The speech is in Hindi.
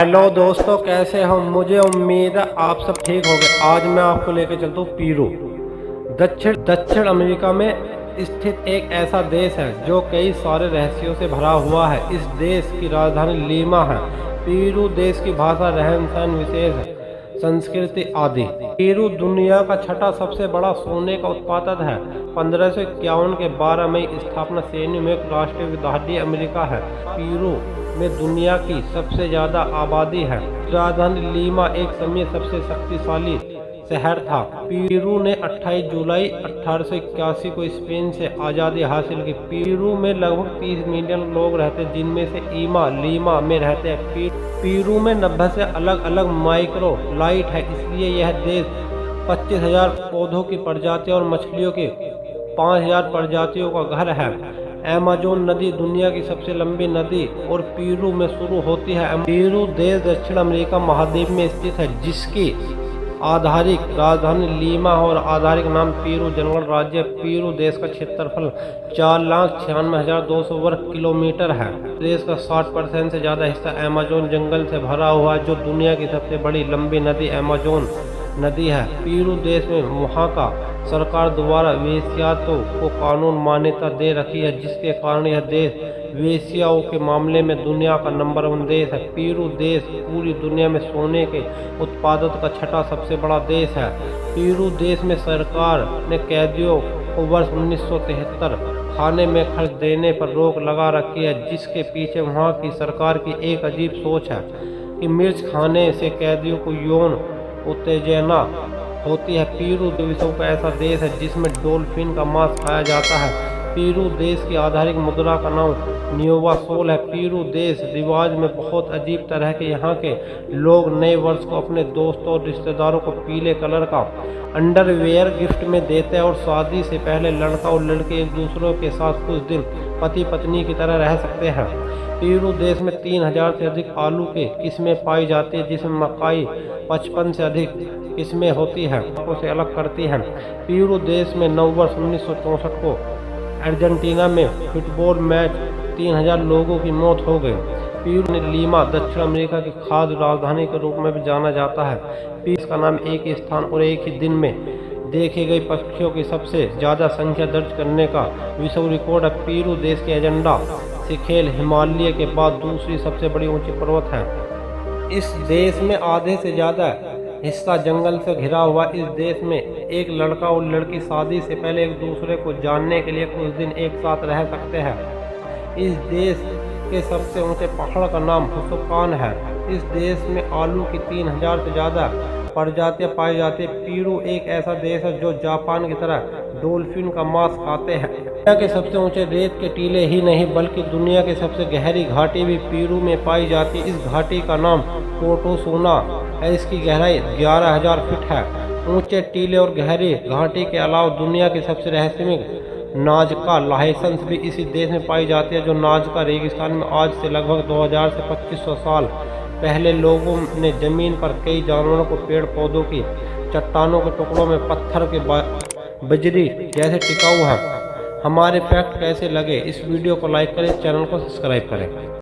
हेलो दोस्तों, कैसे हो? मुझे उम्मीद है आप सब ठीक होंगे। आज मैं आपको लेकर चलता हूँ पेरू। दक्षिण अमेरिका में स्थित एक ऐसा देश है जो कई सारे रहस्यों से भरा हुआ है। इस देश की राजधानी लीमा है। पेरू देश की भाषा, रहन सहन, विशेष संस्कृति आदि। पेरू दुनिया का छठा सबसे बड़ा सोने का उत्पादक है। 1551 के 12 मई स्थापना सैन्य में राष्ट्रीय विधायी अमेरिका है। पेरू में दुनिया की सबसे ज्यादा आबादी है। राजधानी लीमा एक समय सबसे शक्तिशाली शहर था। पेरू ने 28 जुलाई 1881 को स्पेन से आज़ादी हासिल की। पेरू में लगभग 30 मिलियन लोग रहते हैं, जिनमें से लीमा में रहते हैं। पेरू में 90 से अलग अलग माइक्रो लाइट है, इसलिए यह देश 25,000 पौधों की प्रजातियों और मछलियों की 5,000 प्रजातियों का घर है। अमेज़न नदी दुनिया की सबसे लंबी नदी और पेरू में शुरू होती है। पेरू देश दक्षिण अमेरिका महाद्वीप में स्थित है, जिसकी आधिकारिक राजधानी लीमा और आधिकारिक नाम पेरू जंगल राज्य। पेरू देश का क्षेत्रफल 4,96,200 वर्ग किलोमीटर है। देश का 60% से ज्यादा हिस्सा अमेज़न जंगल से भरा हुआ है, जो दुनिया की सबसे बड़ी लंबी नदी अमेज़न नदी है। पेरू देश में वहाँ का सरकार द्वारा वेश्याओं को कानून मान्यता दे रखी है, जिसके कारण यह देश वेश्याओं के मामले में दुनिया का नंबर 1 देश है। पेरू देश पूरी दुनिया में सोने के उत्पादन का छठा सबसे बड़ा देश है। पेरू देश में सरकार ने कैदियों को वर्ष 1973 खाने में खर्च देने पर रोक लगा रखी है, जिसके पीछे वहाँ की सरकार की एक अजीब सोच है कि मिर्च खाने से कैदियों को यौन उत्तेजना होती है। पेरू विश्व का ऐसा देश है जिसमें डॉल्फिन का मांस खाया जाता है। पेरू देश की आधारिक मुद्रा का नाम न्यूवा सोल है। पेरू देश रिवाज में बहुत अजीब तरह के यहाँ के लोग नए वर्ष को अपने दोस्तों और रिश्तेदारों को पीले कलर का अंडरवेयर गिफ्ट में देते हैं और शादी से पहले लड़का और लड़की एक दूसरे के साथ कुछ दिन पति पत्नी की तरह रह सकते हैं। पेरू देश में 3,000 से अधिक आलू के किस्में पाई जाती है, जिसमें मकाई 55 से अधिक किस्में होती हैं, उसे अलग करती हैं। पेरू देश में नववर्ष 1964 को अर्जेंटीना में फुटबॉल मैच 3,000 लोगों की मौत हो गई। पेरू ने लीमा दक्षिण अमेरिका की खाद्य राजधानी के रूप में भी जाना जाता है। पेरू का नाम एक ही स्थान और एक ही दिन में देखे गए पक्षियों की सबसे ज़्यादा संख्या दर्ज करने का विश्व रिकॉर्ड है। पेरू देश के एजेंडा सिखेल हिमालय के बाद दूसरी सबसे बड़ी ऊंची पर्वत है। इस देश में आधे से ज़्यादा हिस्सा जंगल से घिरा हुआ। इस देश में एक लड़का और लड़की शादी से पहले एक दूसरे को जानने के लिए कुछ दिन एक साथ रह सकते हैं। इस देश के सबसे ऊंचे पहाड़ का नाम हुसुकान है। इस देश में आलू की 3,000 से ज़्यादा प्रजातियां पाई जाती है। पेरू एक ऐसा देश है जो जापान की तरह डॉल्फिन का मांस खाते हैं। दुनिया के सबसे ऊंचे रेत के टीले ही नहीं बल्कि दुनिया की सबसे गहरी घाटी भी पेरू में पाई जाती है। इस घाटी का नाम पोटोसोना है। इसकी गहराई 11,000 फीट है। ऊंचे टीले और गहरी घाटी के अलावा दुनिया की सबसे रहस्यमय नाजका लाइसेंस भी इसी देश में पाई जाती है, जो नाजका रेगिस्तान में आज से लगभग 2000 से 2500 साल पहले लोगों ने जमीन पर कई जानवरों को, पेड़ पौधों की, चट्टानों के टुकड़ों में पत्थर के बजरी जैसे टिकाऊ है। हमारे फैक्ट कैसे लगे? इस वीडियो को लाइक करें, चैनल को सब्सक्राइब करें।